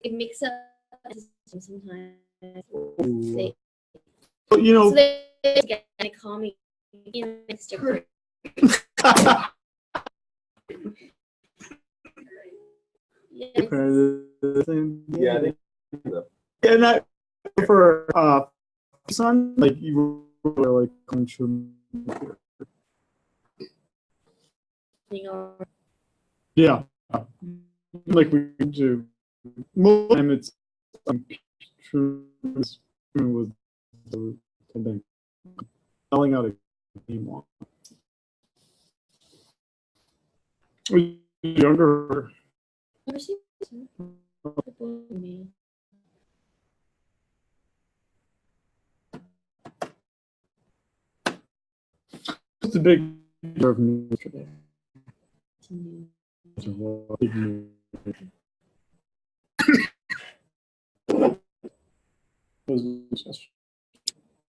it makes up sometimes. But, you know, So they get to call me, you know, Mr. Yeah, I think and that for son, like you were like yeah, like we do. Most of the time it's true with the spelling out a name on. Younger. It's a big of news today.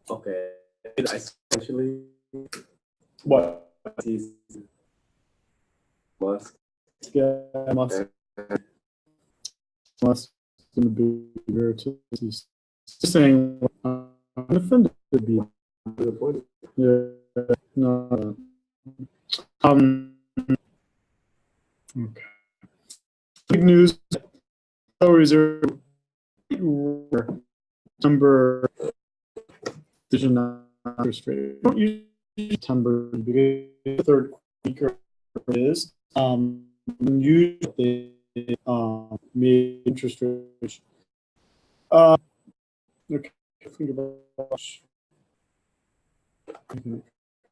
Okay. Essentially, What? he's Musk. Yeah, Musk gonna be very just saying I'm offended to be. Yeah, no. Okay. Big news. Reserve number decision interest rate. Don't use September because the third week is usually made interest rates. Okay, think about.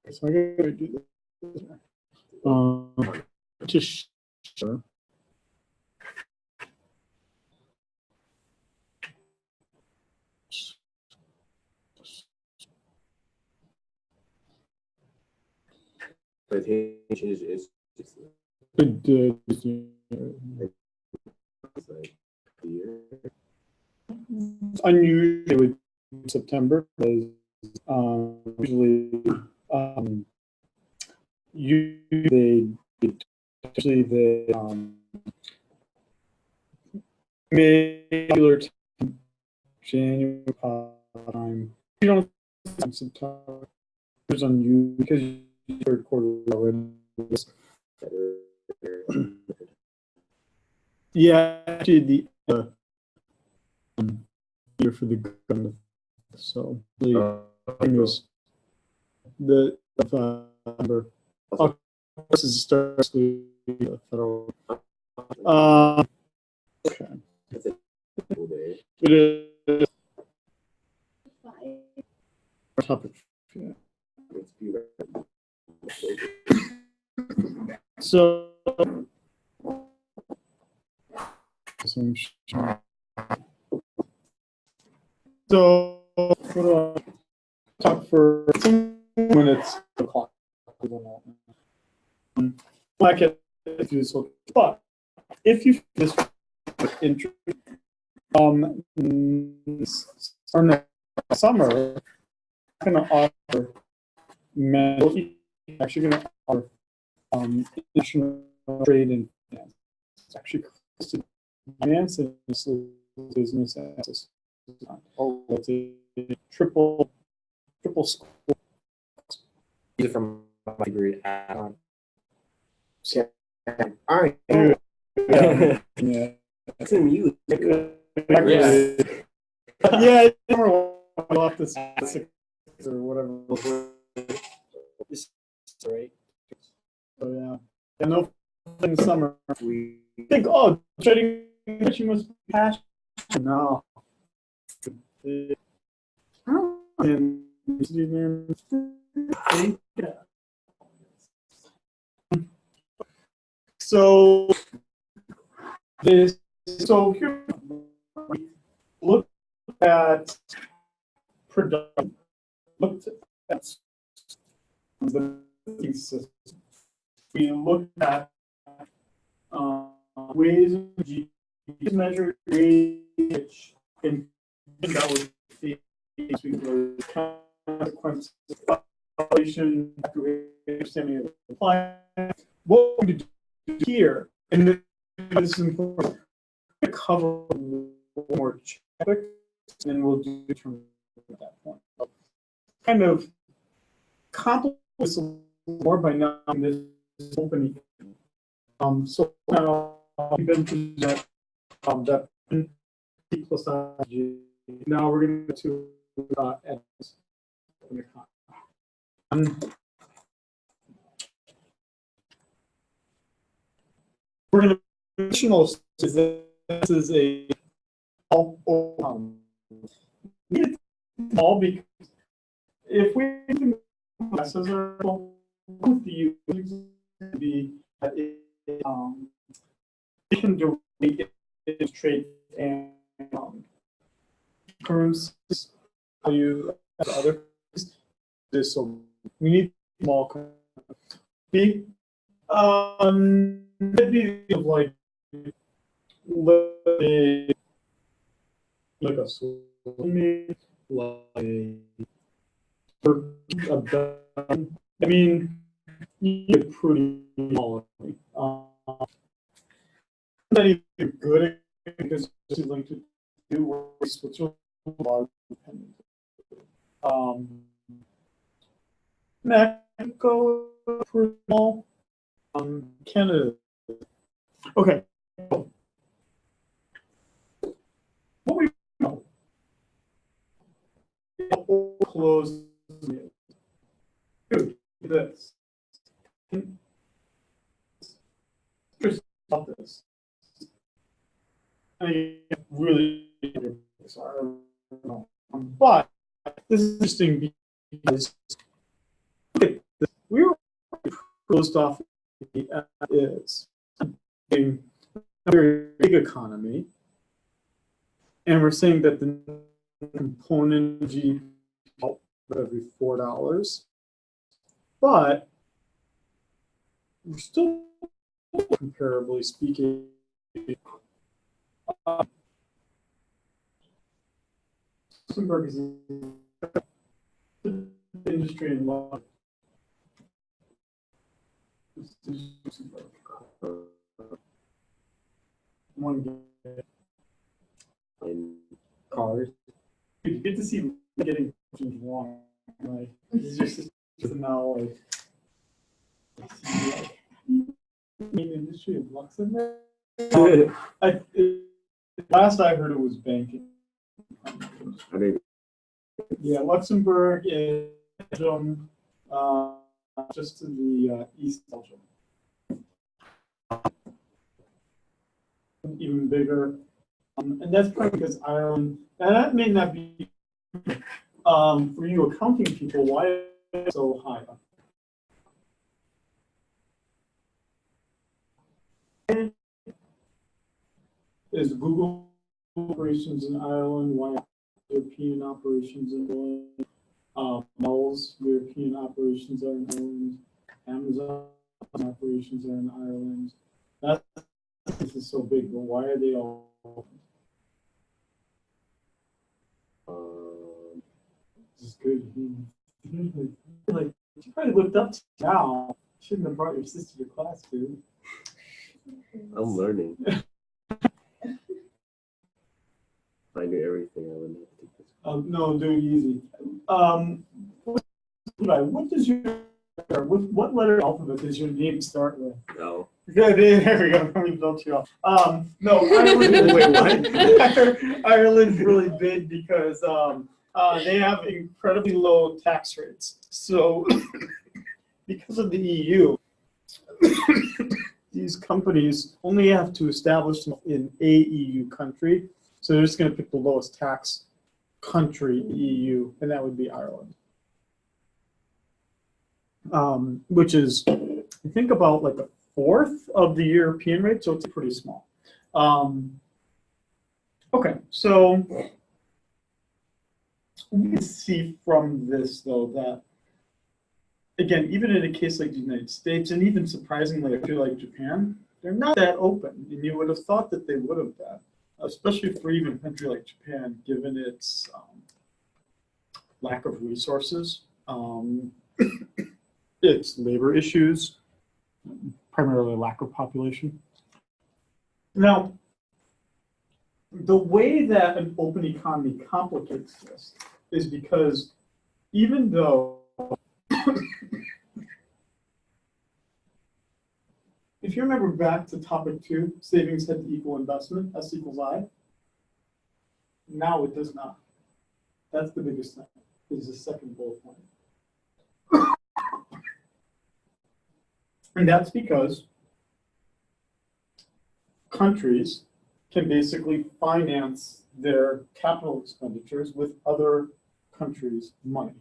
So I gotta do this. Just sure. But he changed his. It did. It's like a year. It's unusual with September because usually they regular January time. You don't September is unusual because third quarter already. Yeah, actually the year for the gun. So the thing was the number. This is starts the federal. Okay. It is topic. Yeah. So what do I talk for 2 minutes? I can do this, but if you this interest, summer, I'm going to offer actually going to offer international trade and finance. It's actually finance and business access. Oh, it's a triple school. From my degree at ECON. All right. Yeah. It's in you. Yeah. Yeah. I'll have to 6 or whatever. Right. So yeah. And no in the summer. We think, oh, trading you must be passionate. No. So this, so here we look at production. Looked at the system. We look at ways to measure which in that would be consequences of population understanding of the plan. What we do here, and this is important, to cover more topics, and we'll do it from at that point. Kind of complicate this a little more by not having this opening. So now we've been to that that P plus IG. Now we're going to edits. We're going to additional is that this is a all because if we classes are with the be it can direct trade and currencies value other this, so we need small be maybe like a I mean, you get pretty small. Not even good at it because it's like to do works, which are large dependent. Mexico, pretty small. Canada. Okay. What we know. Close. Dude, this. Just about this. I really sorry, but this is interesting because we were closed off is a very big economy, and we're saying that the component GDP every $4, but we're still comparably speaking. Luxembourg is industry in law. One in cars. you get to see getting questions wrong. Like it's just now like main industry of Luxembourg. Last I heard it was banking. I mean, Yeah, Luxembourg is Belgium, just to the east of Belgium. Even bigger. And that's probably because Ireland, and that may not be for you accounting people, why is it so high? Is Google operations in Ireland, why European operations in Ireland, Bell's European operations are in Ireland, Amazon operations are in Ireland. This is so big, but why are they all? This is good. Like you probably looked up to now. Shouldn't have brought your sister to class, dude. I'm learning. I knew everything. I would not take this. No, do it easy. What does what letter of the alphabet does your name start with? No. Yeah, there we go. We built you up. No, Ireland. Wait, what? Ireland's really big because they have incredibly low tax rates. So, because of the EU, these companies only have to establish them in a EU country. So they're just going to pick the lowest tax country in the EU, and that would be Ireland. Which is, I think, about like a fourth of the European rate, so it's pretty small. Okay, so we can see from this, though, that, again, even in a case like the United States, and even surprisingly, I feel like Japan, they're not that open, and you would have thought that they would have been, especially for even a country like Japan, given its lack of resources, its labor issues, primarily lack of population. Now, the way that an open economy complicates this is because even though, if you remember back to topic 2, savings had to equal investment, S equals I. Now it does not. That's the biggest thing, is the second bullet point. And that's because countries can basically finance their capital expenditures with other countries' money,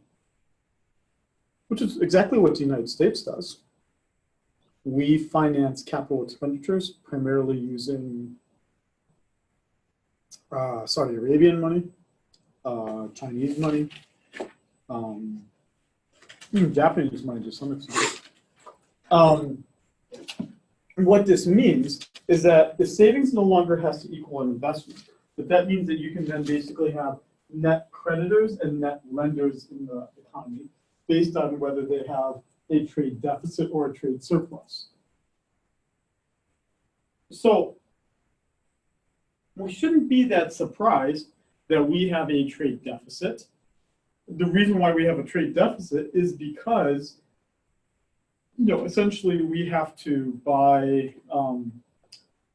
which is exactly what the United States does. We finance capital expenditures primarily using Saudi Arabian money, Chinese money, even Japanese money to some extent. What this means is that the savings no longer has to equal an investment, but that means that you can then basically have net creditors and net lenders in the economy based on whether they have a trade deficit or a trade surplus. So we shouldn't be that surprised that we have a trade deficit. The reason why we have a trade deficit is because, essentially we have to buy,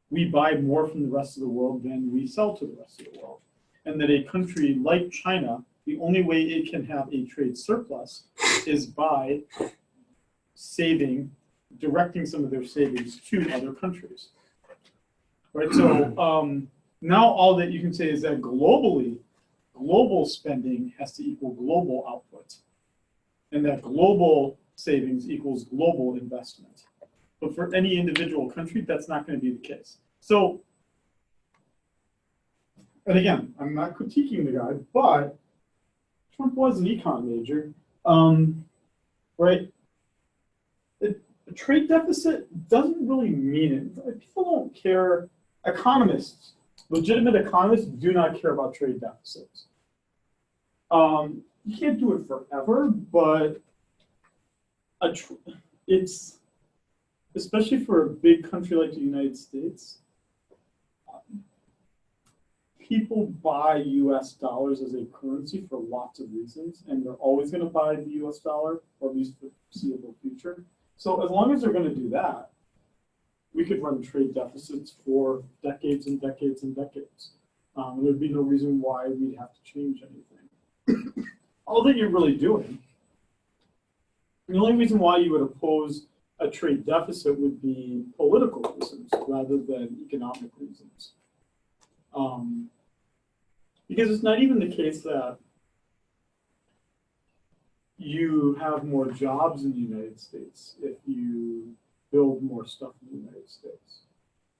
we buy more from the rest of the world than we sell to the rest of the world. And that a country like China, the only way it can have a trade surplus is by directing some of their savings to other countries. Right, so now all that you can say is that globally, global spending has to equal global output, and that global savings equals global investment. But for any individual country, that's not going to be the case. So, and again, I'm not critiquing the guy, but Trump was an econ major, right? A trade deficit doesn't really mean it. People don't care. Economists, legitimate economists, do not care about trade deficits. You can't do it forever, but it's, especially for a big country like the United States, people buy US dollars as a currency for lots of reasons, and they're always going to buy the US dollar, or at least for the foreseeable future. So as long as they're going to do that, we could run trade deficits for decades and decades and decades. There'd be no reason why we'd have to change anything. All that you're really doing, the only reason why you would oppose a trade deficit would be political reasons rather than economic reasons. Because it's not even the case that you have more jobs in the United States if you build more stuff in the United States.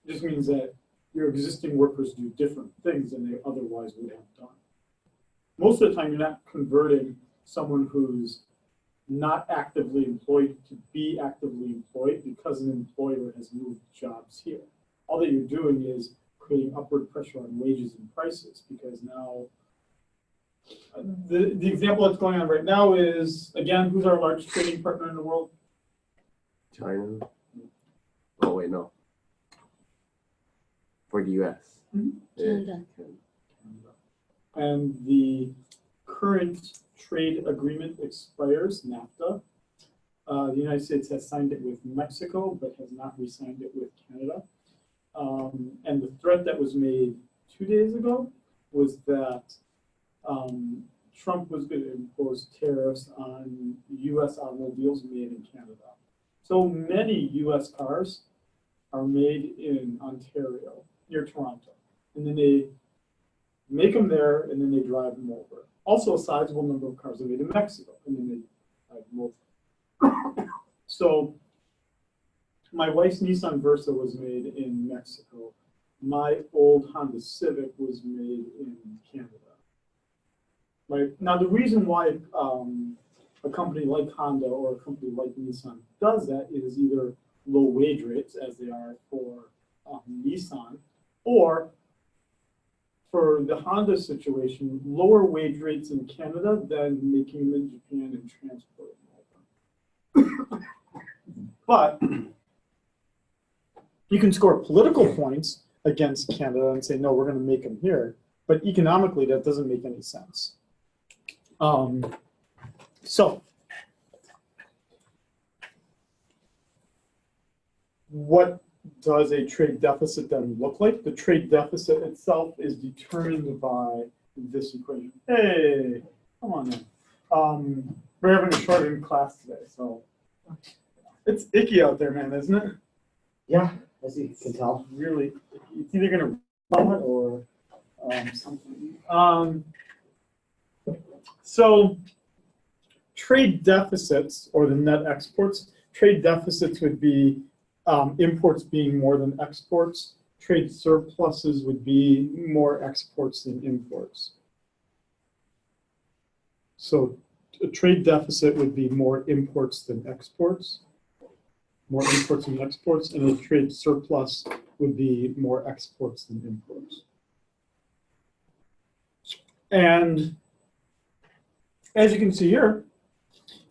It just means that your existing workers do different things than they otherwise would have done. Most of the time, you're not converting someone who's not actively employed to be actively employed because an employer has moved jobs here. All that you're doing is creating upward pressure on wages and prices, because now the example that's going on right now is, again, who's our largest trading partner in the world? China. Oh wait, no. For the US. Canada. And the current trade agreement expires, NAFTA. The United States has signed it with Mexico, but has not re-signed it with Canada. And the threat that was made 2 days ago was that Trump was going to impose tariffs on US automobiles made in Canada. So many US cars are made in Ontario, near Toronto. And then they make them there, and then they drive them over. Also, a sizable number of cars are made in Mexico, and then they drive them over. So my wife's Nissan Versa was made in Mexico. My old Honda Civic was made in Canada. Right? Now, the reason why a company like Honda or a company like Nissan does that is either low wage rates, as they are for Nissan, or for the Honda situation, lower wage rates in Canada than making them in Japan and transporting them over. But you can score political points against Canada and say, no, we're going to make them here. But economically, that doesn't make any sense. So what does a trade deficit then look like? The trade deficit itself is determined by this equation. Hey, come on in. We're having a shortened class today, so it's icky out there, man, isn't it? Yeah, as you can tell. Really, it's either going to run or something. So trade deficits, or the net exports, trade deficits would be imports being more than exports. Trade surpluses would be more exports than imports. So a trade deficit would be more imports than exports. More imports than exports, and a trade surplus would be more exports than imports. And as you can see here,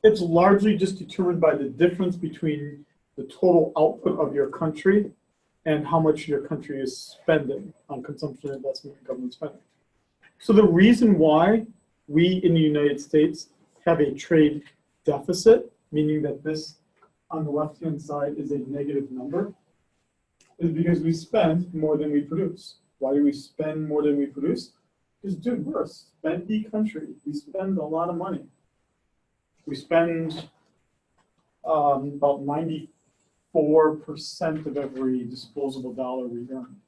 it's largely just determined by the difference between the total output of your country and how much your country is spending on consumption, investment, and government spending. So the reason why we in the United States have a trade deficit, meaning that this on the left-hand side is a negative number, is because we spend more than we produce. Why do we spend more than we produce? Because, dude, we're a spendy country. We spend a lot of money. We spend about 94% of every disposable dollar we earn.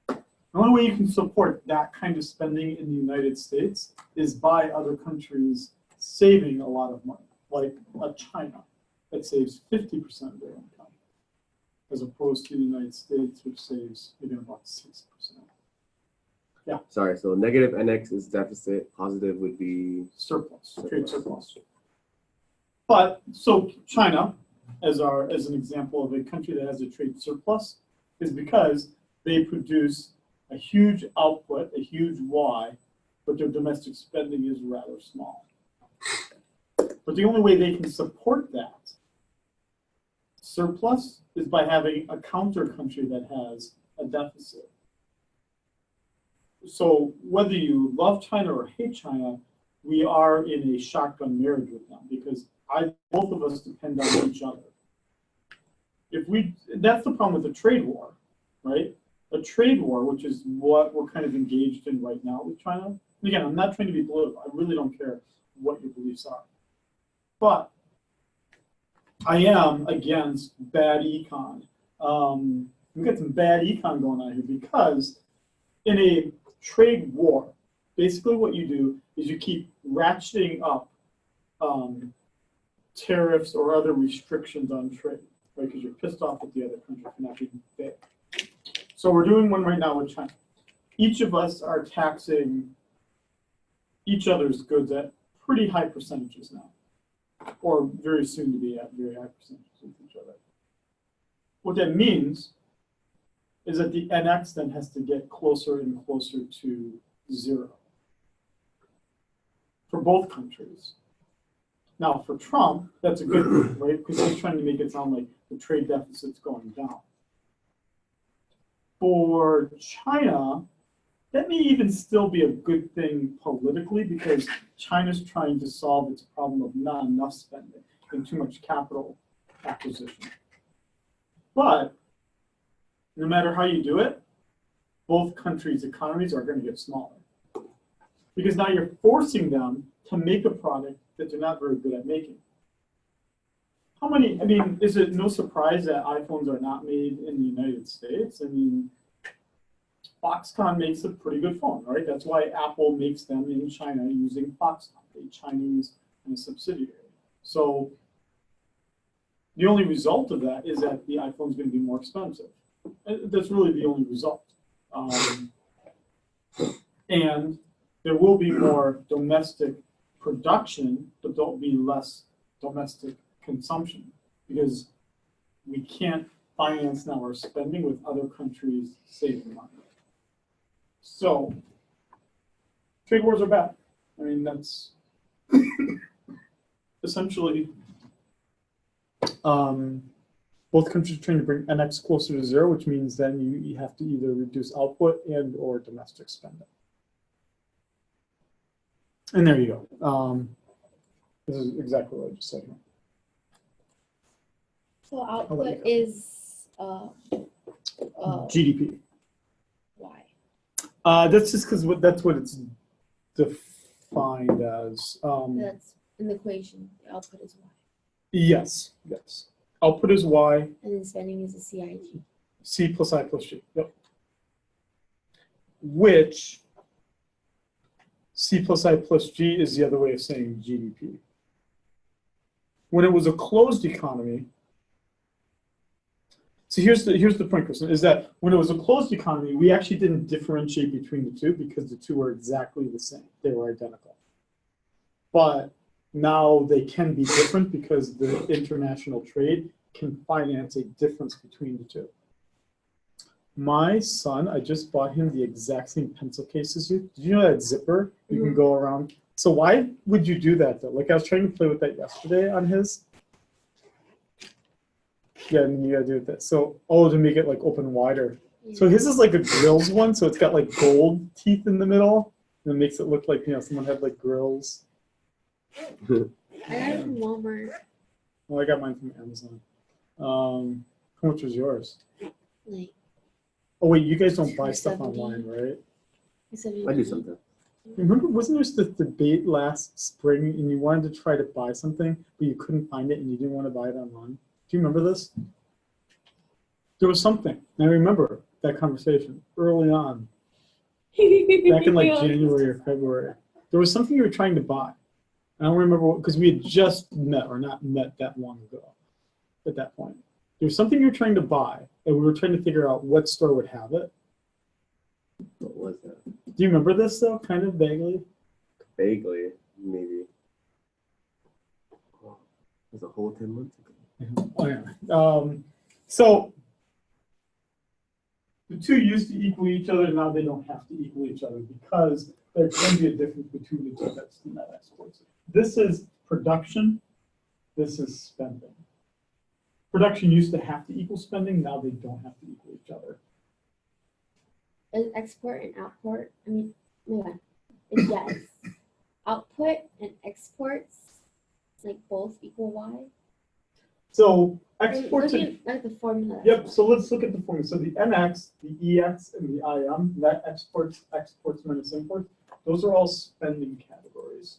The only way you can support that kind of spending in the United States is by other countries saving a lot of money, like China, that saves 50% of their income, as opposed to the United States, which saves maybe about 6%. Yeah. Sorry, so negative NX is deficit, positive would be Surplus, trade surplus. But so China, as an example of a country that has a trade surplus, is because they produce a huge output, a huge Y, but their domestic spending is rather small. But the only way they can support that surplus is by having a counter country that has a deficit. So whether you love China or hate China, we are in a shotgun marriage with them because both of us depend on each other. That's the problem with a trade war, right? A trade war, which is what we're kind of engaged in right now with China. And again, I'm not trying to be political. I really don't care what your beliefs are. But I am against bad econ. We've got some bad econ going on here because in a trade war, basically what you do is you keep ratcheting up tariffs or other restrictions on trade, right? Because you're pissed off at the other country for not being fair. So we're doing one right now with China. Each of us are taxing each other's goods at pretty high percentages now, or very soon to be at very high percentages with each other. What that means is that the NX then has to get closer and closer to zero for both countries. Now, for Trump, that's a good thing, right? Because he's trying to make it sound like the trade deficit's going down. For China, that may even still be a good thing politically because China's trying to solve its problem of not enough spending and too much capital acquisition. But no matter how you do it, both countries' economies are going to get smaller. Because now you're forcing them to make a product that they're not very good at making. Is it no surprise that iPhones are not made in the United States? I mean, Foxconn makes a pretty good phone, right? That's why Apple makes them in China using Foxconn, a Chinese subsidiary. So the only result of that is that the iPhone is going to be more expensive. That's really the only result. And there will be more domestic production, but there'll be less domestic consumption because we can't finance now our spending with other countries saving money. So trade wars are bad. I mean, that's essentially Both countries are trying to bring NX closer to zero, which means then you have to either reduce output and or domestic spending. And there you go. This is exactly what I just said here. So let output you go. is GDP. why? That's just because that's what it's defined as. That's in the equation. The output is y, Yes, yes. Output is Y, and then spending is a CIG. C plus I plus G. Yep. Which C plus I plus G is the other way of saying GDP. When it was a closed economy, so here's the point, Kristen, is that when it was a closed economy, we actually didn't differentiate between the two because the two were exactly the same. They were identical. But now they can be different because the international trade can finance a difference between the two. My son, I just bought him the exact same pencil case as you. Did you know that zipper? You can go around. So why would you do that though? Like I was trying to play with that yesterday on his. Yeah, and you gotta do that. So, to make it like open wider. Yeah. So his is like a grills one, so it's got like gold teeth in the middle. And it makes it look like, someone had like grills. I got it from Walmart. Well, I got mine from Amazon. How much was yours? Like, Oh wait, you guys don't buy stuff $2.70. online, right? I do sometimes. Remember, wasn't there this debate last spring and you wanted to try to buy something, but you couldn't find it and you didn't want to buy it online? Do you remember this? There was something. And I remember that conversation early on, back in like January or February. There was something you were trying to buy. I don't remember because we had just met or not met that long ago at that point. There was something you were trying to buy and we were trying to figure out what store would have it. What was that? Do you remember this though, kind of vaguely? Vaguely, maybe. Oh, it was a whole 10 months ago. Oh yeah. So the two used to equal each other. Now they don't have to equal each other because there can be a difference between the two that's net exports. This is production. This is spending. Production used to have to equal spending. Now they don't have to equal each other. is export and output. I mean, no, yes. Output and exports, like both equal y. So exports. Looking at the formula. Yep. So let's look at the formula. So the NX, the EX, and the IM, that exports minus imports, those are all spending categories.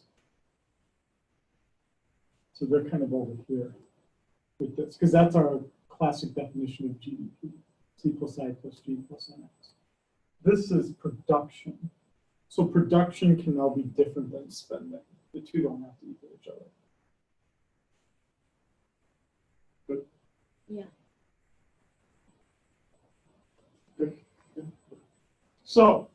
So they're kind of over here with this, because that's our classic definition of GDP, C plus I plus G plus NX. This is production. So production can now be different than spending. The two don't have to equal each other. Good? Yeah. Good. Good. So,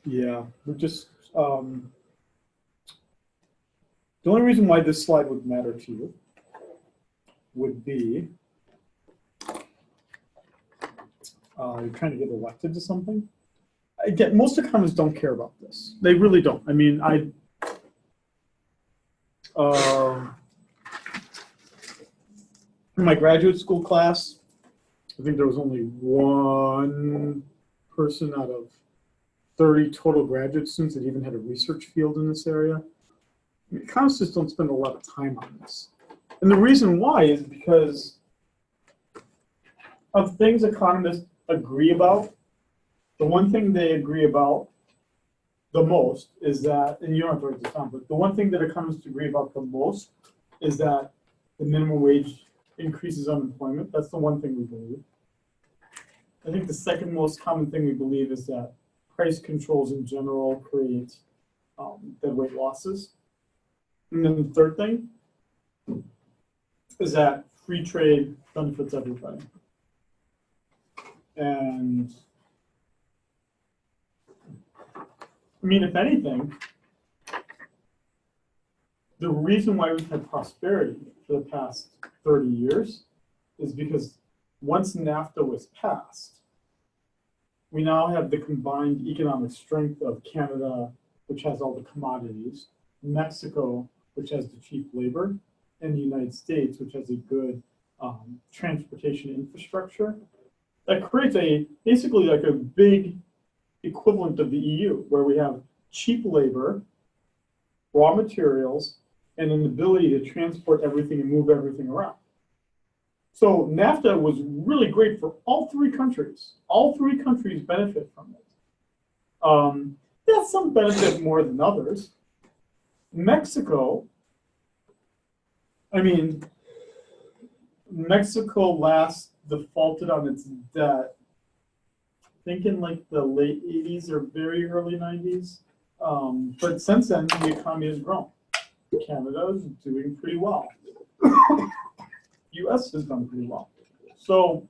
yeah, we're just, the only reason why this slide would matter to you would be you're trying to get elected to something. Again, most economists don't care about this. They really don't. I mean, in my graduate school class, I think there was only one person out of 30 total graduate students that even had a research field in this area. I mean, economists just don't spend a lot of time on this. And the reason why is because of things economists agree about. The one thing they agree about the most is that, and you don't have to write this down, but the one thing that economists agree about the most is that the minimum wage increases unemployment. That's the one thing we believe. I think the second most common thing we believe is that price controls in general create deadweight losses. And then the third thing is that free trade benefits everybody. And I mean, if anything, the reason why we've had prosperity for the past 30 years is because once NAFTA was passed, we now have the combined economic strength of Canada, which has all the commodities, Mexico, which has the cheap labor, and the United States, which has a good transportation infrastructure, that creates basically like a big equivalent of the EU, where we have cheap labor, raw materials, and an ability to transport everything and move everything around. So NAFTA was really great for all three countries. All three countries benefit from it. Yeah, some benefit more than others. Mexico, Mexico last defaulted on its debt, I think in like the late 80s or very early 90s. But since then, the economy has grown. Canada is doing pretty well. US has done pretty well. So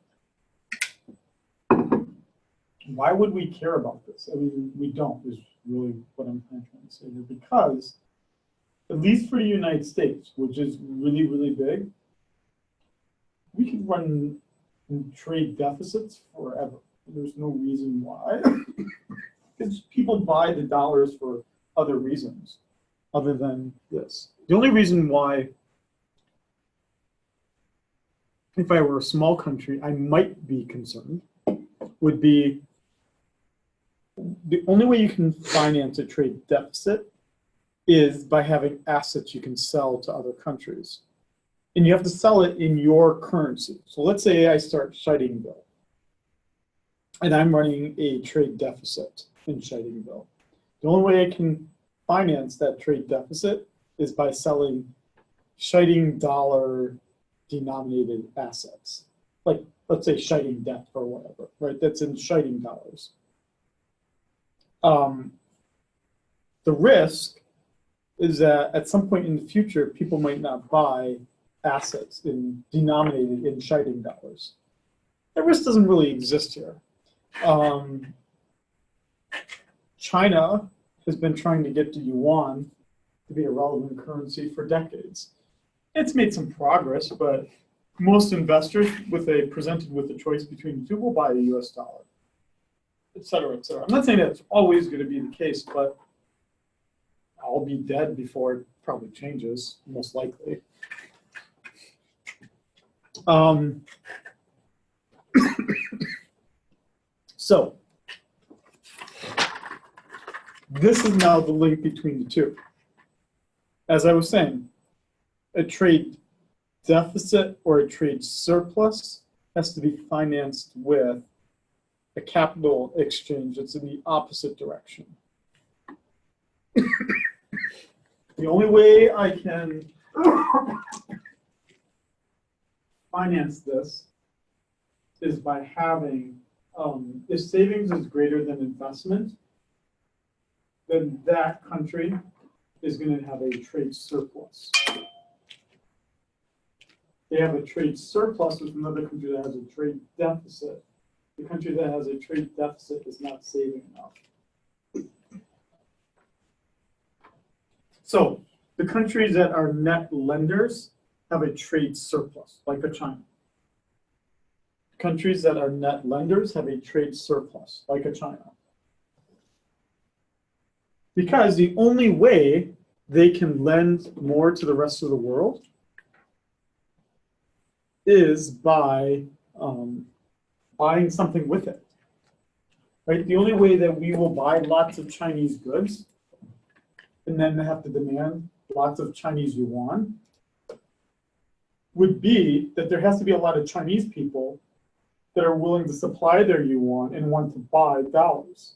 why would we care about this? I mean, we don't, is really what I'm trying to say here, because at least for the United States, which is really, really big, we could run trade deficits forever. There's no reason why. Because people buy the dollars for other reasons other than this. The only reason why, if I were a small country, I might be concerned, would be the only way you can finance a trade deficit is by having assets you can sell to other countries. And you have to sell it in your currency. So let's say I start Scheiding bill, and I'm running a trade deficit in Scheiding bill. The only way I can finance that trade deficit is by selling Scheiding dollar denominated assets. Like, let's say Scheiding debt or whatever, right? That's in Scheiding dollars. The risk is that at some point in the future, people might not buy assets denominated in Scheiding dollars. That risk doesn't really exist here. China has been trying to get the yuan to be a relevant currency for decades. It's made some progress, but most investors, presented with a choice between the two, will buy the US dollar, et cetera, et cetera. I'm not saying that's always going to be the case, but I'll be dead before it probably changes, most likely. So this is now the link between the two. As I was saying, a trade deficit or a trade surplus has to be financed with a capital exchange that's in the opposite direction. The only way I can finance this is by having, if savings is greater than investment, then that country is going to have a trade surplus. They have a trade surplus with another country that has a trade deficit. The country that has a trade deficit is not saving enough. So the countries that are net lenders have a trade surplus, like a China. Countries that are net lenders have a trade surplus, like a China. Because the only way they can lend more to the rest of the world is by buying something with it. Right? The only way that we will buy lots of Chinese goods and then have to demand lots of Chinese yuan would be that there has to be a lot of Chinese people that are willing to supply their yuan and want to buy dollars.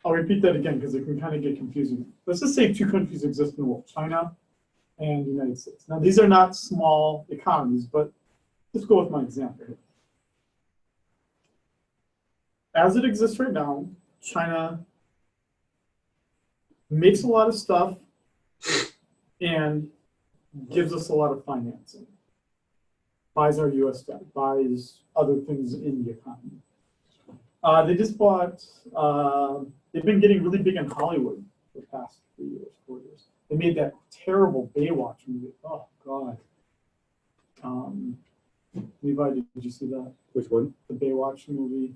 I'll repeat that again because it can kind of get confusing. Let's just say two countries exist in the world, China and the United States. Now, these are not small economies, but let's go with my example here. As it exists right now, China makes a lot of stuff and gives us a lot of financing. Buys our US debt, buys other things in the economy. They just bought, they've been getting really big in Hollywood for the past 3 years, 4 years. They made that terrible Baywatch movie. Oh, God. Levi, did you see that? Which one? The Baywatch movie.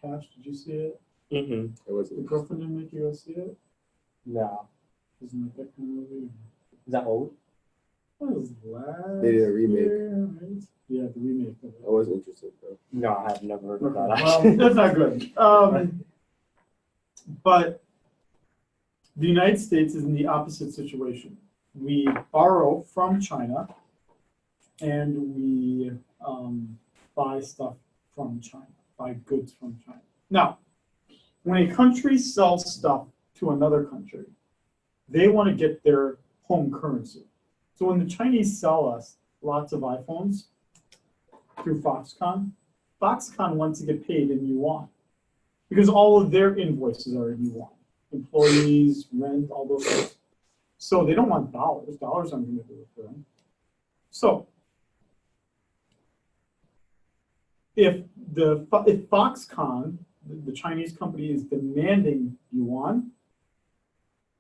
Cash, did you see it? Mm-hmm. It wasn't. The girlfriend didn't make you go see it? No. Isn't it that kind of movie? Is that old? That was last They did a remake. year, right? Yeah, the remake of I it. was interested though. No, I have never heard of Okay, that. well, that's not good. But the United States is in the opposite situation. We borrow from China and we buy stuff from China, buy goods from China. Now, when a country sells stuff to another country, they want to get their home currency. So when the Chinese sell us lots of iPhones through Foxconn, Foxconn wants to get paid in yuan because all of their invoices are in yuan. Employees, rent, all those things. So they don't want dollars. Dollars aren't going to do it for them. So if Foxconn, the Chinese company, is demanding yuan,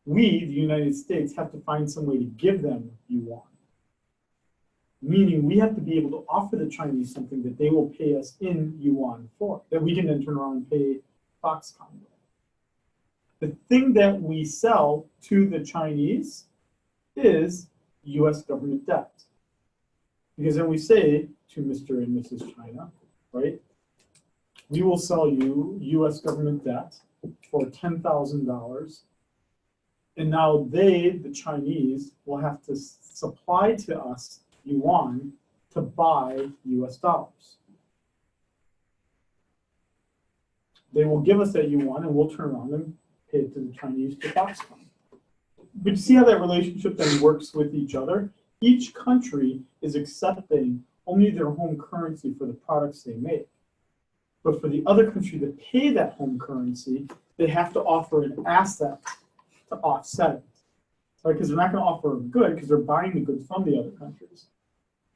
we, the United States, have to find some way to give them yuan. Meaning we have to be able to offer the Chinese something that they will pay us in yuan for, that we can then turn around and pay Foxconn with. The thing that we sell to the Chinese is US government debt. Because then we say to Mr. and Mrs. China, right, we will sell you US government debt for $10,000. And now they, the Chinese, will have to supply to us yuan to buy US dollars. They will give us that yuan and we'll turn around and pay it to the Chinese to Foxconn. But you see how that relationship then works with each other? Each country is accepting only their home currency for the products they make. But for the other country to pay that home currency, they have to offer an asset to offset it. Right? Because they're not going to offer a good because they're buying the goods from the other countries.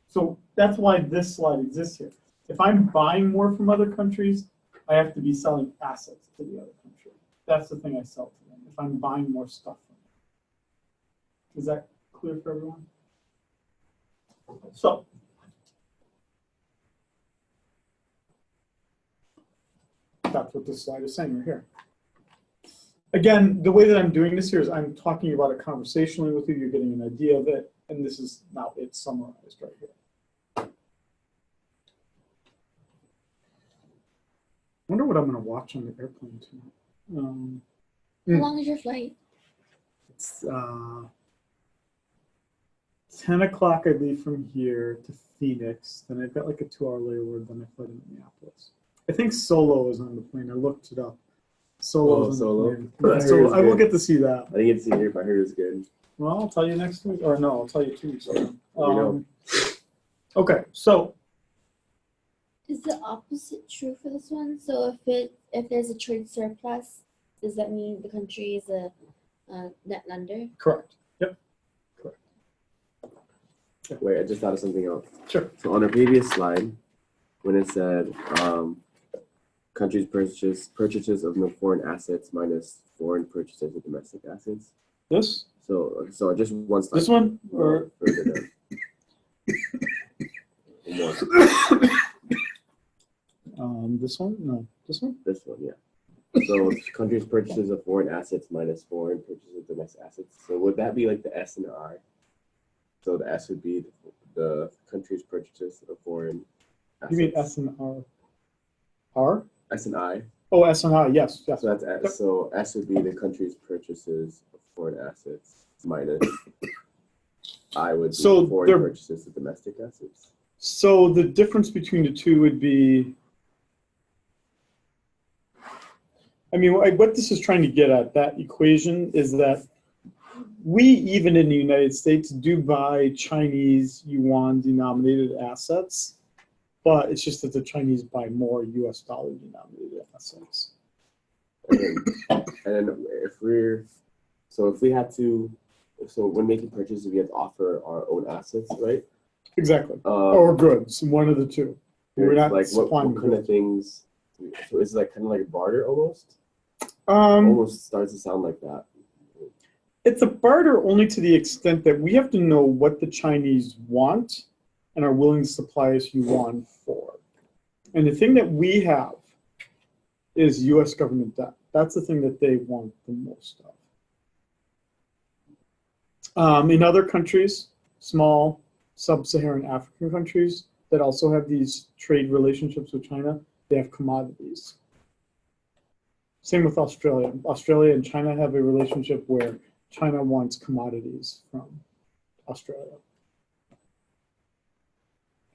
So that's why this slide exists here. If I'm buying more from other countries, I have to be selling assets to the other country. That's the thing I sell to them, if I'm buying more stuff from them. Is that clear for everyone? So, that's what this slide is saying right here. Again, the way that I'm doing this here is I'm talking about it conversationally with you, you're getting an idea of it, and this is now it's summarized right here. I wonder what I'm going to watch on the airplane tonight. How long is your flight? It's 10 o'clock. I leave from here to Phoenix. Then I've got like a 2-hour layover. Then I fly to Minneapolis. I think Solo is on the plane. I looked it up. Solo is on Solo. the plane. Yeah, so I will get to see that. I didn't get to see it here, but I heard it was good. Well, I'll tell you next week. Or no, I'll tell you 2 weeks ago. know. Okay, so Is the opposite true for this one? So if there's a trade surplus, does that mean the country is a net lender? correct. Yep. Correct. Wait, I just thought of something else. Sure. So on our previous slide, when it said countries purchases of no foreign assets minus foreign purchases of domestic assets. This? So just one slide. This one? Or further down. More. This one? No. This one? This one, yeah. So countries purchases of foreign assets minus foreign purchases of domestic assets. So would that be like the S and the R? So the S would be the country's purchases of foreign assets. You mean S and R? R? S and I. Oh, S and I. Yes. Yes. So that's S. Yep. So S would be the country's purchases of foreign assets minus I would be So foreign they're- purchases of domestic assets. So the difference between the two would be, I mean, what this is trying to get at, that equation, is that we, even in the United States, do buy Chinese yuan denominated assets, but it's just that the Chinese buy more US dollar denominated assets. And then if we had to, so when making purchases, we have to offer our own assets, right? Exactly. Or goods, one of the two. We're not like supplying what kind of goods. things? So it's like kind of like a barter almost. Um, Almost starts to sound like that. It's a barter only to the extent that we have to know what the Chinese want and are willing to supply us yuan for. And the thing that we have is US government debt. That's the thing that they want the most of. In other countries, small sub-Saharan African countries that also have these trade relationships with China, they have commodities. Same with Australia. Australia and China have a relationship where China wants commodities from Australia.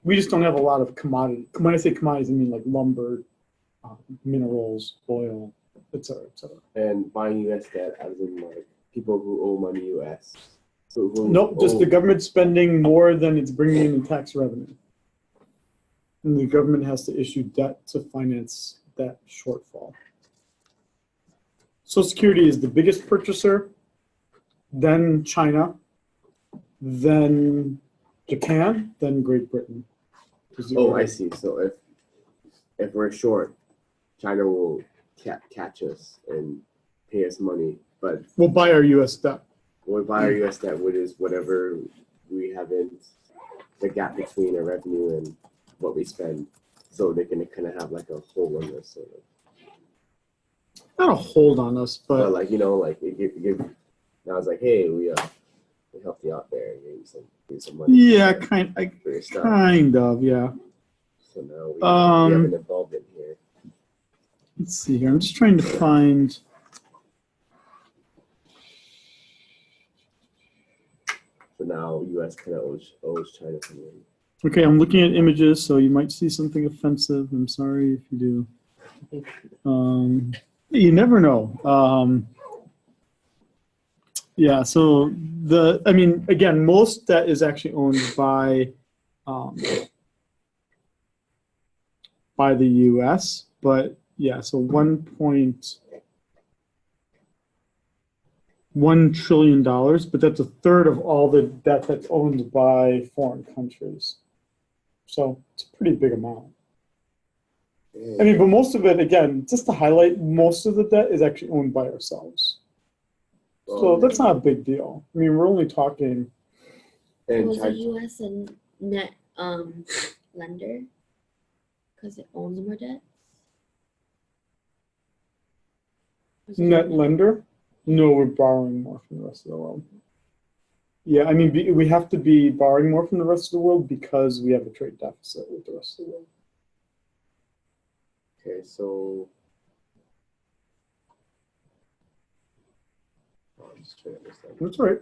We just don't have a lot of commodity. When I say commodities, I mean like lumber, minerals, oil, et cetera, et cetera. And buying U.S. debt, as in like people who owe money U.S. Nope, just the government spending more than it's bringing in tax revenue. And the government has to issue debt to finance that shortfall. Social Security is the biggest purchaser, then China, then Japan, then Great Britain. Oh, I see. So if we're short, China will catch us and pay us money, but we'll buy our U.S. debt. We'll buy our U.S. debt, which is whatever we haven't, the gap between our revenue and what we spend. So they can kind of have like a hold on us, sort of. Not a hold on us, but like, you know, like and I was like, hey, we helped you out there, gave you some money. Yeah, for kind your stuff. of, yeah. So now we have an involvement here. Let's see here. I'm just trying to find. So now U.S. kind of owes China some money. Okay, I'm looking at images, so you might see something offensive. I'm sorry if you do. You never know. Yeah, so I mean, again, most debt is actually owned by the U.S., but yeah, so $1.1 trillion, but that's a third of all the debt that's owned by foreign countries. So it's a pretty big amount. I mean, but most of it, again, just to highlight, most of the debt is actually owned by ourselves. So that's not a big deal. I mean, we're only talking. Was the U.S. a net lender because it owns more debt? Net lender? No, we're borrowing more from the rest of the world. Yeah, I mean, we have to be borrowing more from the rest of the world because we have a trade deficit with the rest of the world. Okay, so I'm just trying to understand. That's right.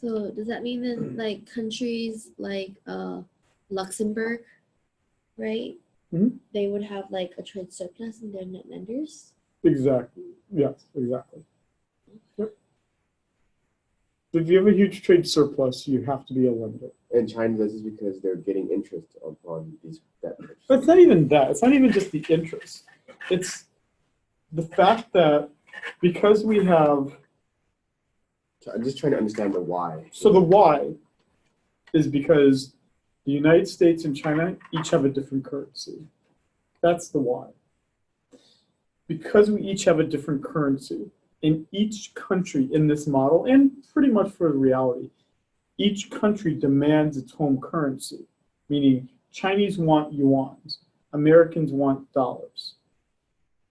So does that mean that like countries like Luxembourg, right? Mhm. They would have like a trade surplus and they're net lenders? Exactly. Yes, exactly. Yep. If you have a huge trade surplus, you have to be a lender. And China does this because they're getting interest upon these debt purchases. But it's not even that. It's not even just the interest. It's the fact that because we have. I'm just trying to understand the why. So the why is because the United States and China each have a different currency. That's the why. Because we each have a different currency, in each country in this model, and pretty much for reality, each country demands its home currency, meaning Chinese want yuans, Americans want dollars.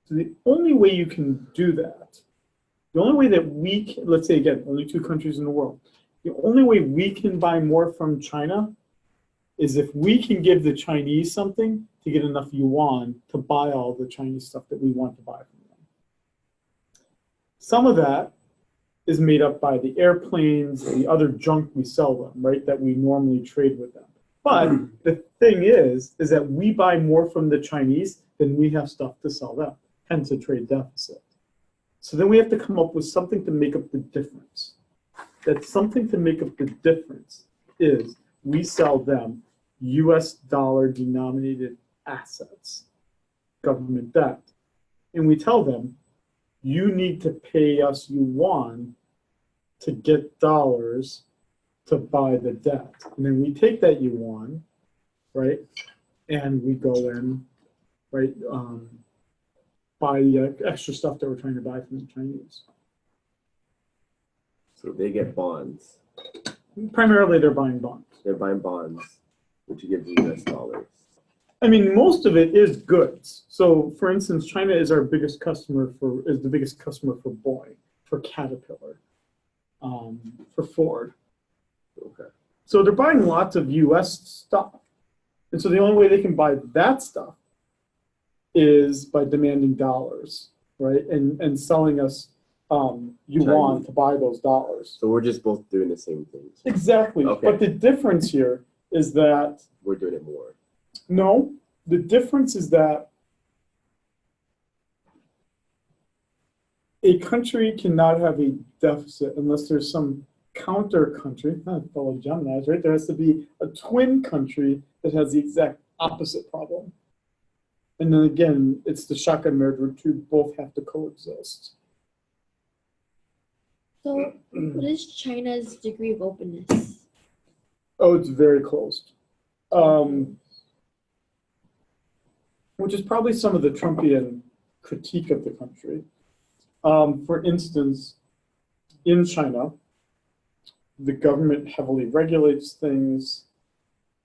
So the only way you can do that, the only way that we can, let's say again, only 2 countries in the world, the only way we can buy more from China is if we can give the Chinese something to get enough yuan to buy all the Chinese stuff that we want to buy from them. Some of that is made up by the airplanes, the other junk we sell them, right, that we normally trade with them. But the thing is that we buy more from the Chinese than we have stuff to sell them, hence a trade deficit. So then we have to come up with something to make up the difference. That something to make up the difference is we sell them US dollar denominated assets, government debt. And we tell them, you need to pay us yuan to get dollars to buy the debt. And then we take that yuan, right, and we go in, right, buy the extra stuff that we're trying to buy from the Chinese. So they get bonds. Primarily, they're buying bonds. They're buying bonds, which gives you US dollars. I mean, most of it is goods. So, for instance, China is our biggest customer is the biggest customer for Boeing, for Caterpillar, for Ford. Okay. So they're buying lots of US stuff. And so the only way they can buy that stuff is by demanding dollars, right? And selling us yuan Chinese. to buy those dollars. So we're just both doing the same things. Exactly. Okay. But the difference here is that, We're doing it more. no, the difference is that a country cannot have a deficit unless there's some counter country, fellow Geminis, right? There has to be a twin country that has the exact opposite problem. And then again, it's the shotgun marriage where two both have to coexist. So, what is China's degree of openness? Oh, it's very closed. Which is probably some of the Trumpian critique of the country. For instance, in China, the government heavily regulates things.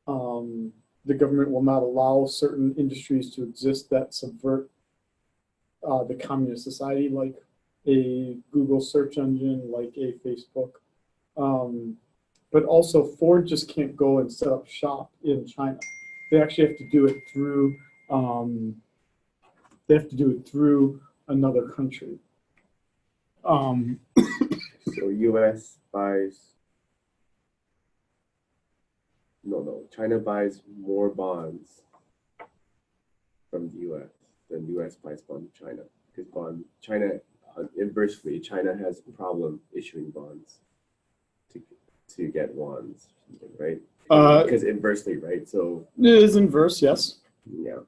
The government will not allow certain industries to exist that subvert the communist society, like a Google search engine, like a Facebook. But also, Ford just can't go and set up shop in China. They actually have to do it through. They have to do it through another country. So U.S. buys. No. China buys more bonds from the U.S. than the U.S. buys bonds from China. Because China, inversely, China has a problem issuing bonds to get wands, right? Because inversely, right? So it is inverse, yes. yeah.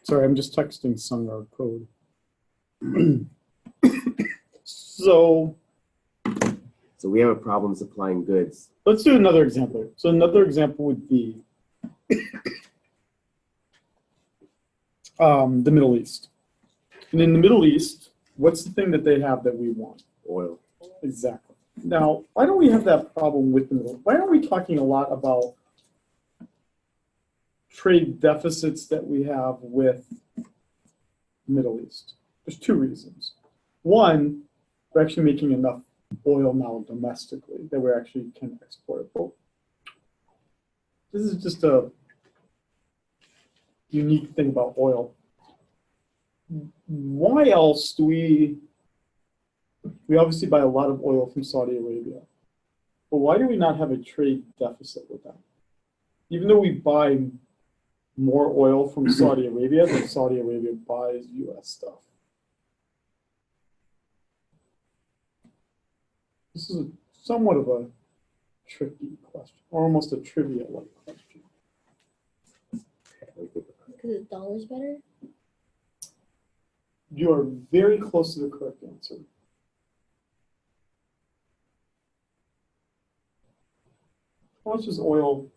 Sorry, I'm just texting some of our code. So we have a problem supplying goods. let's do another example. So another example would be the Middle East. And in the Middle East, what's the thing that they have that we want? Oil. Exactly. Now, why don't we have that problem with the Middle East? Why aren't we talking a lot about trade deficits that we have with the Middle East? There's two reasons. One, we're actually making enough oil now domestically that we actually can export it. But this is just a unique thing about oil. Why else do we obviously buy a lot of oil from Saudi Arabia, but why do we not have a trade deficit with them? Even though we buy more oil from Saudi Arabia than Saudi Arabia buys US stuff. This is somewhat of a tricky question, or almost a trivia-like question. Because the dollar's better? You are very close to the correct answer. How much is oil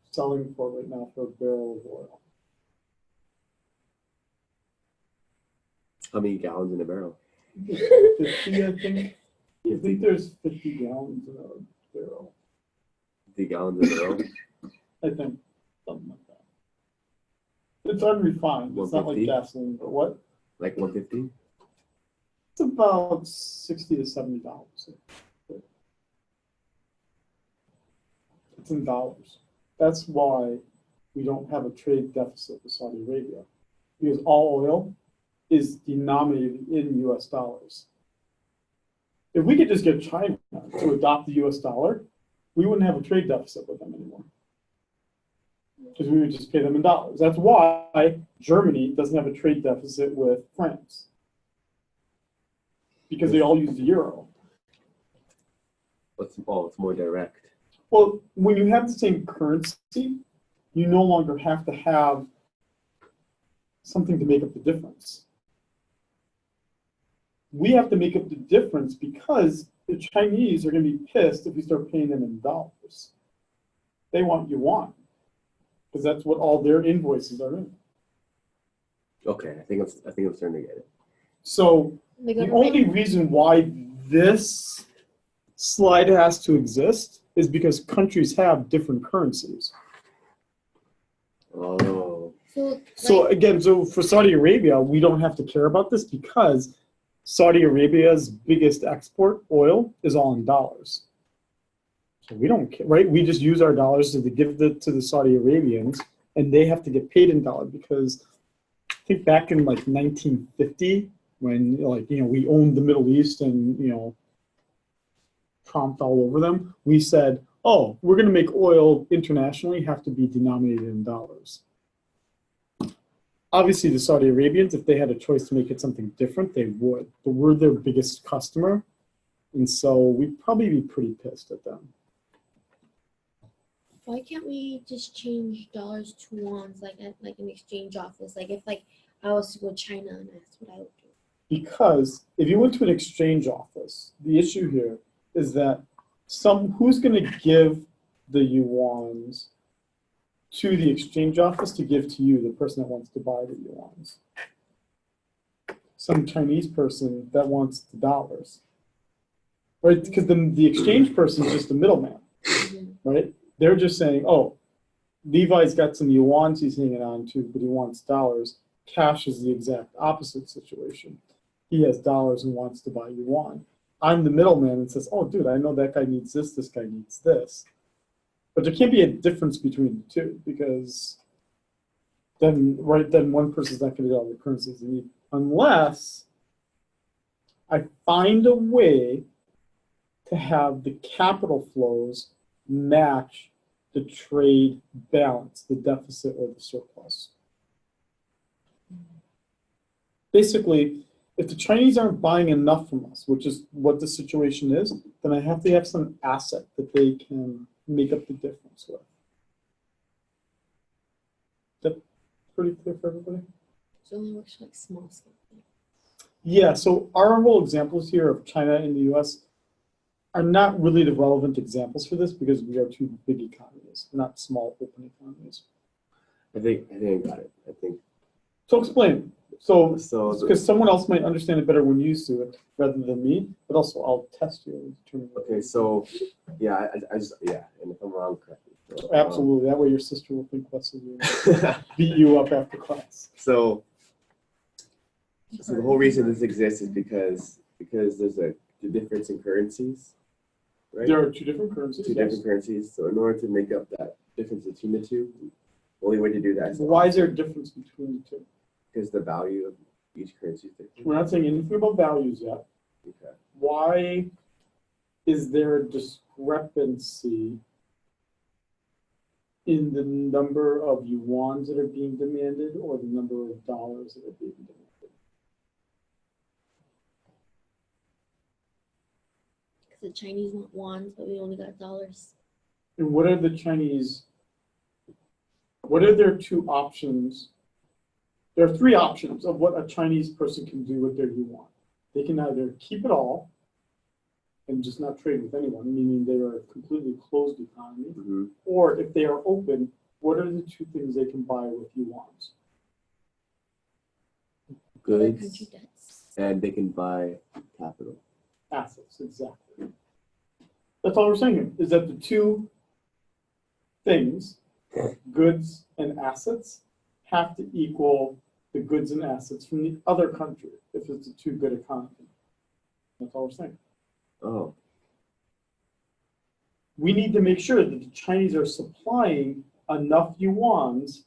selling for right now for a barrel of oil? How many gallons in a barrel? 50, I think. I think there's 50 gallons in a barrel. 50 gallons in a barrel? I think, something like that. It's unrefined. It's not like 150? gasoline, but what? Like 150? It's about $60 to $70. It's in dollars. That's why we don't have a trade deficit with Saudi Arabia, because all oil is denominated in US dollars. If we could just get China to adopt the US dollar, we wouldn't have a trade deficit with them anymore, because we would just pay them in dollars. That's why Germany doesn't have a trade deficit with France, because they all use the euro. It's more direct. Well, when you have the same currency, you no longer have to have something to make up the difference. We have to make up the difference because the Chinese are going to be pissed if we start paying them in dollars. They want yuan, because that's what all their invoices are in. Okay, I think I'm starting to get it. So The the government, only reason why this slide has to exist is because countries have different currencies. Oh. So again, so for Saudi Arabia, we don't have to care about this because Saudi Arabia's biggest export, oil, is all in dollars. So we don't care, right? We just use our dollars to give to the Saudi Arabians, and they have to get paid in dollars because I think back in like 1950, when we owned the Middle East and tromped all over them, we said, oh, we're going to make oil internationally have to be denominated in dollars. Obviously, the Saudi Arabians, if they had a choice to make it something different, they would. But we're their biggest customer, and so we'd probably be pretty pissed at them. Why can't we just change dollars to wons like at like an exchange office? Like if I was to go to China and that's what I would do. Because if you went to an exchange office, the issue here is that who's going to give the yuans to the exchange office to give to you, the person that wants to buy the yuans? Some Chinese person that wants the dollars, right? Because the exchange person is just a middleman, right? They're just saying, oh, Levi's got some yuans he's hanging on to, but he wants dollars. Cash is the exact opposite situation. He has dollars and wants to buy yuan. I'm the middleman and says, oh, dude, I know that guy needs this guy needs this. But there can't be a difference between the two because then one person's not going to get all the currencies they need unless I find a way to have the capital flows match the trade balance, the deficit or the surplus. Basically, if the Chinese aren't buying enough from us, which is what the situation is, then I have to have some asset that they can make up the difference with. Is that pretty clear for everybody? So it only works for like small scale. Yeah, so our whole examples here of China and the US are not really the relevant examples for this because we are two big economies, not small open economies. I think I got it. I think. So explain. So because So someone else might understand it better when you do it rather than me, but also I'll test you and determine. okay, so yeah, I just and if I'm wrong, correct me. So, Absolutely. That way your sister will think less of you and beat you up after class. So the whole reason this exists is because there's a difference in currencies, right? There are two different currencies. Two different currencies. So in order to make up that difference between the two, the only way to do that is Why is there a difference between the two? because the value of each currency is different. We're not saying anything about values yet. Okay. Why is there a discrepancy in the number of yuans that are being demanded or the number of dollars that are being demanded? Because the Chinese want wons, but we only got dollars. And what are the Chinese, what are their two options? There are three options of what a Chinese person can do with their yuan. They can either keep it all and just not trade with anyone, meaning they are a completely closed economy, Mm-hmm. or if they are open, what are the two things they can buy with yuans? Other Goods, country debts. and they can buy capital. Assets, exactly. That's all we're saying here, is that the two things, goods and assets, have to equal the goods and assets from the other country if it's a too good economy. That's all we're saying. Oh, We need to make sure that the Chinese are supplying enough yuans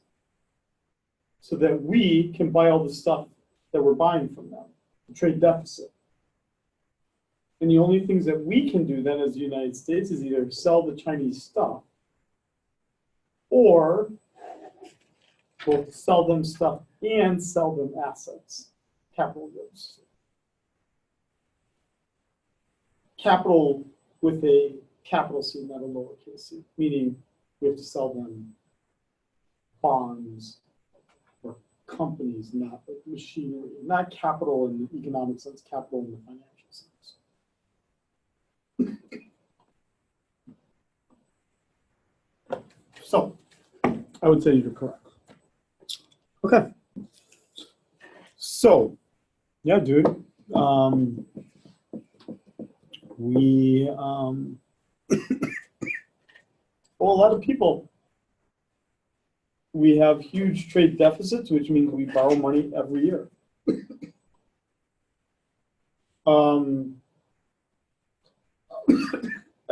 so that we can buy all the stuff that we're buying from them, the trade deficit. And the only things that we can do then as the United States is either sell the Chinese stuff or both sell them stuff and sell them assets, capital goods. Capital with a capital C, not a lowercase c, meaning we have to sell them bonds or companies, not like machinery, not capital in the economic sense, capital in the financial sense. So, I would say you're correct. Okay. So, yeah, dude. Well, a lot of people, we have huge trade deficits, which means we borrow money every year.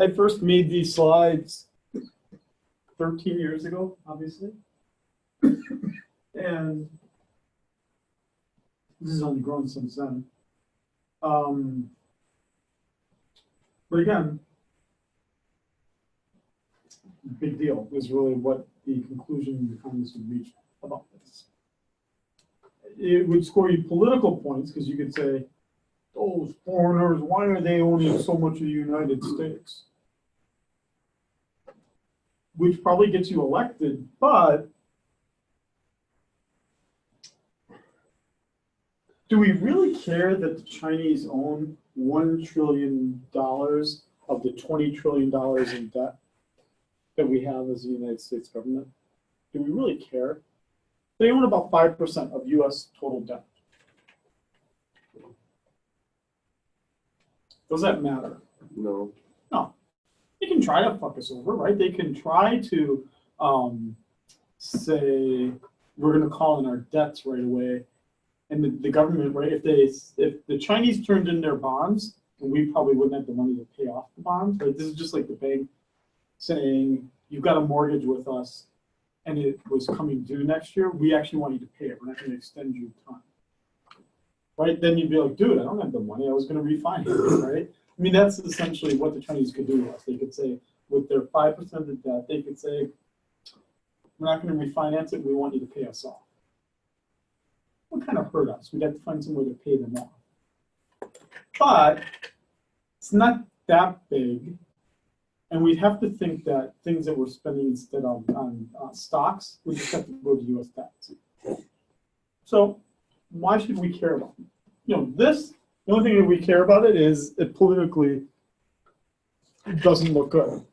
I first made these slides 13 years ago, obviously. And this has only grown since then. But again, big deal is really what the conclusion the economists would reach about this. It would score you political points because you could say, those foreigners, why are they owning so much of the United States? Which probably gets you elected, but do we really care that the Chinese own $1 trillion of the $20 trillion in debt that we have as the United States government? Do we really care? They own about 5% of US total debt. Does that matter? No. No. They can try to fuck us over, right? They can try to say we're going to call in our debts right away, and the government, right? If the Chinese turned in their bonds, we probably wouldn't have the money to pay off the bonds. Right? This is just like the bank saying you've got a mortgage with us, and it was coming due next year. We actually want you to pay it. We're not going to extend you time. Right? Then you'd be like, dude, I don't have the money. I was going to refinance, right? I mean, that's essentially what the Chinese could do to us. They could say, with their 5% of debt, they could say, we're not going to refinance it. We want you to pay us off. It would kind of hurt us. We'd have to find some way to pay them off. But it's not that big. And we'd have to think that things that we're spending instead on stocks, we just have to go to U.S. tax. So why should we care about it? You know, the only thing that we care about it is it politically doesn't look good.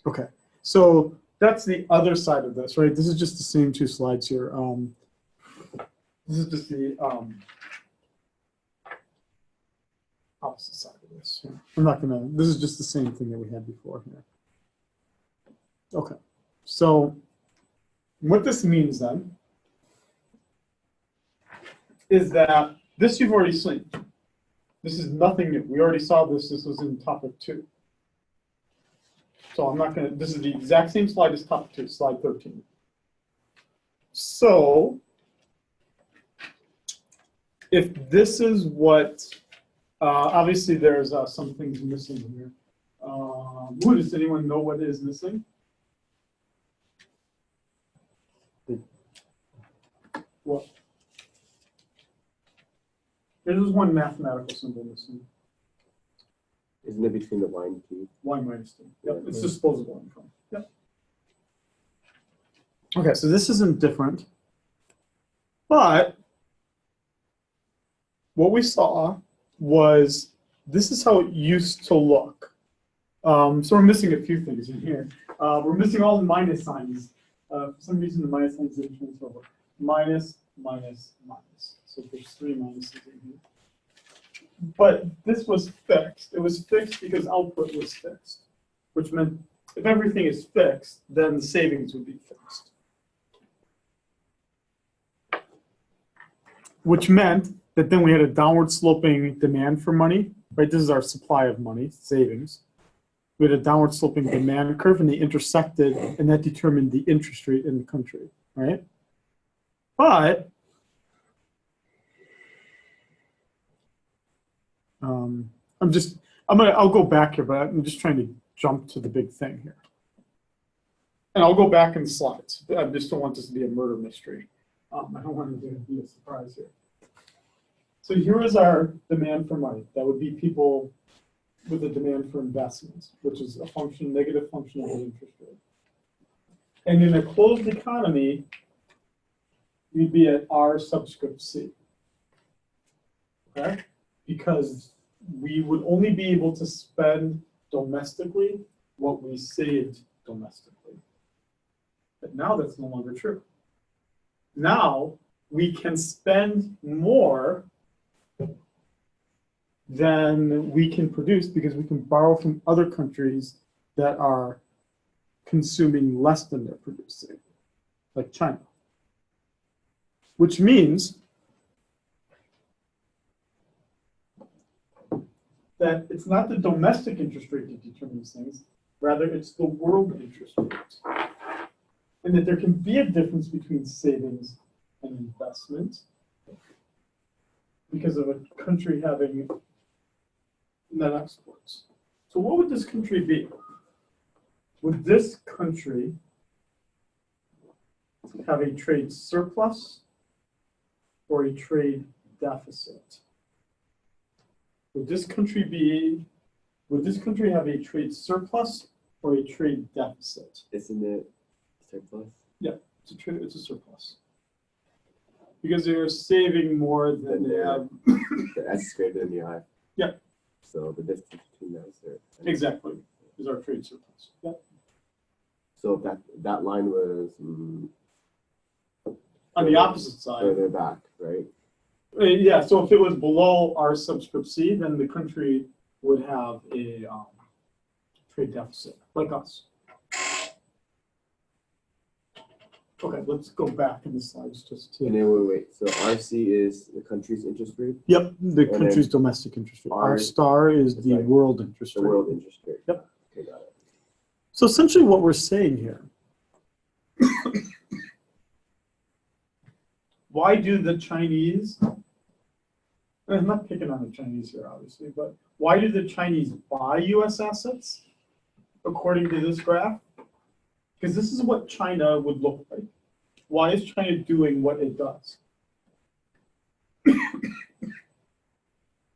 Okay, so that's the other side of this, right? This is just the same two slides here. This is just the opposite side of this. Yeah. I'm not gonna, this is just the same thing that we had before here. Okay, so what this means then is that this you've already seen. This is nothing new. We already saw this. This was in topic 2. So I'm not going to, this is the exact same slide as topic 2, slide 13. So if this is what, obviously there's some things missing here. Does anyone know what is missing? What? There's one mathematical symbol missing. Isn't it between the Y and T? Y minus T. Yep, it's disposable income. Yep. Okay, so this isn't different. But what we saw was this is how it used to look. So we're missing a few things in here. We're missing all the minus signs. For some reason, the minus signs didn't transfer over. Minus, minus, minus. So there's 3 minuses in here. But this was fixed. It was fixed because output was fixed, which meant if everything is fixed, then the savings would be fixed. Which meant that then we had a downward sloping demand for money, right? This is our supply of money, savings. We had a downward sloping demand curve and they intersected and that determined the interest rate in the country, right? But I'll go back here, but I'm just trying to jump to the big thing here. And I'll go back in the slides. I just don't want this to be a murder mystery. I don't want it to be a surprise here. So here is our demand for money. That would be people with a demand for investments, which is a function, negative function of the interest rate. And in a closed economy, you'd be at R subscript C. Okay? Because we would only be able to spend domestically what we saved domestically. But now that's no longer true. Now we can spend more than we can produce because we can borrow from other countries that are consuming less than they're producing, like China. Which means that it's not the domestic interest rate that determines things, rather it's the world interest rate. And that there can be a difference between savings and investment because of a country having net exports. So what would this country be? Would this country have a trade surplus or a trade deficit? Would this country have a trade surplus or a trade deficit? Isn't it surplus? It's a surplus. Because they're saving more than they have. The S is greater than the I. Yeah. So the distance between those are. Exactly, is our trade surplus. Yeah. So if that line was On the opposite side. further back, right? Yeah, so if it was below our subscript C, then the country would have a trade deficit, like us. Okay, let's go back in the slides just to. And then wait. So RC is the country's interest rate, Yep, the And country's domestic interest rate. Our R star is is the like world interest the rate. world interest rate. Yep. Okay, got it. So essentially what we're saying here, why do the Chinese, and I'm not picking on the Chinese here, obviously, but why do the Chinese buy US assets, according to this graph? Because this is what China would look like. Why is China doing what it does?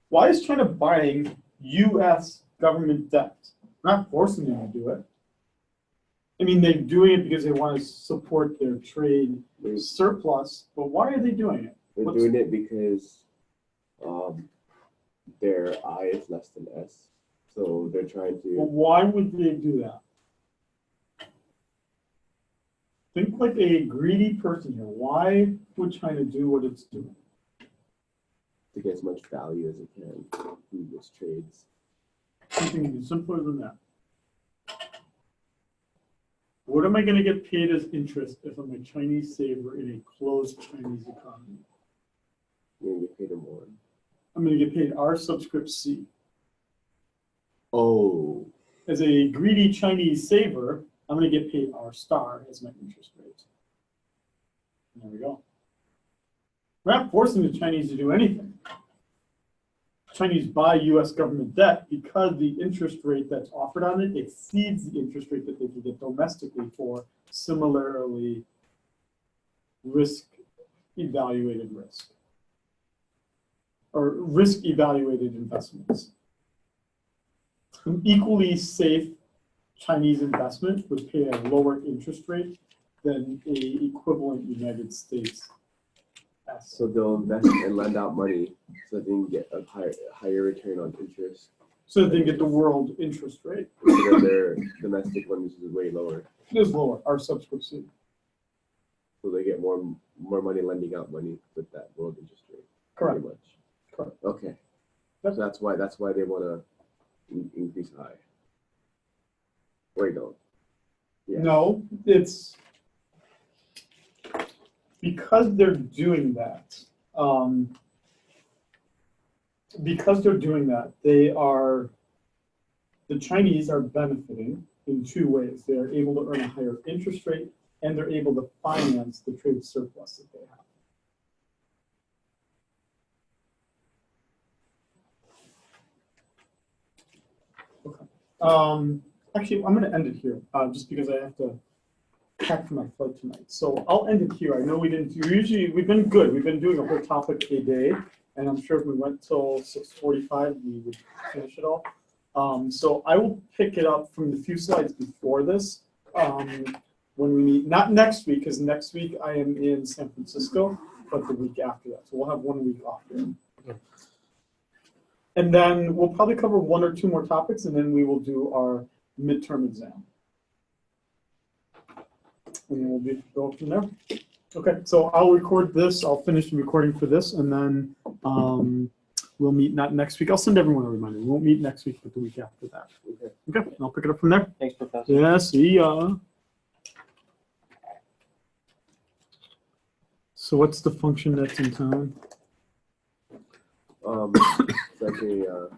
Why is China buying US government debt? We're not forcing them to do it. I mean, they're doing it because they want to support their trade surplus, but why are they doing it? They're What's- doing it because their I is less than S. So they're trying Well, to. why would they do that? Think like a greedy person here. Why would China do what it's doing? To get as much value as it can through those trades. Something even simpler than that. What am I going to get paid as interest if I'm a Chinese saver in a closed Chinese economy? You're gonna get paid more. I'm going to get paid R subscript C. Oh, As a greedy Chinese saver, I'm going to get paid R star as my interest rate. There we go. We're not forcing the Chinese to do anything. Chinese buy US government debt because the interest rate that's offered on it exceeds the interest rate that they can get domestically for similarly evaluated risk. Or risk evaluated investments. An equally safe Chinese investment would pay a lower interest rate than a equivalent United States asset. so they'll invest and lend out money so they can get a higher return on interest. So that they get the world interest rate. Instead of their domestic one, which is way lower. It is lower, our subscription. So they get more money lending out money with that world interest rate. Correct. Pretty much. Correct. Okay. Yep. So that's why they want to increase I. Wait, no. Yeah. No, it's because they're doing that. The Chinese are benefiting in two ways. They are able to earn a higher interest rate and they're able to finance the trade surplus that they have. Okay. Actually, I'm going to end it here just because I have to pack for my flight tonight. So I'll end it here. I know we've been good. We've been doing a whole topic a day, and I'm sure if we went till 6:45, we would finish it all. So I will pick it up from the few slides before this when we meet, not next week, because next week I am in San Francisco, but the week after that. So we'll have 1 week off here. And then we'll probably cover 1 or 2 more topics, and then we will do our midterm exam. And then we'll go from there. Okay, so I'll record this. I'll finish the recording for this, and then we'll meet not next week. I'll send everyone a reminder. We won't meet next week, but the week after that. Okay, and I'll pick it up from there. Thanks, Professor. Yeah, see ya. So what's the function that's in town? It's like a